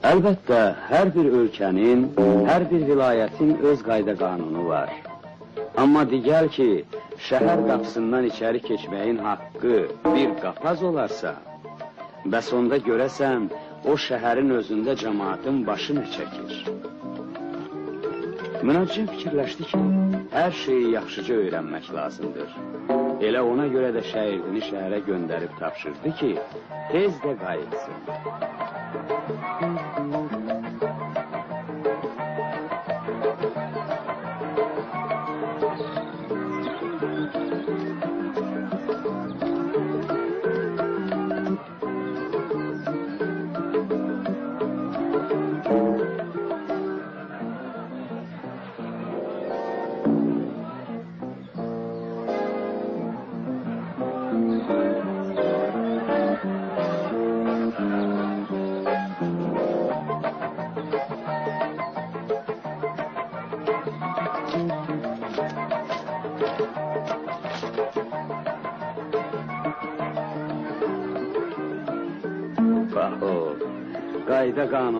Əlbəttə, hər bir ölkənin, hər bir vilayətin öz qayda qanunu var. Amma digər ki, şəhər qapısından içəri keçməyin haqqı bir qapaz olarsa, bəs onda görəsən, o şəhərin özündə cəmaatın başı nə çəkir? Münəccim fikirləşdi ki, hər şeyi yaxşıca öyrənmək lazımdır. Elə ona görə də şagirdini şəhərə göndərib tapşırdı ki, tez də qayıtsın. Bax o, qayda qanun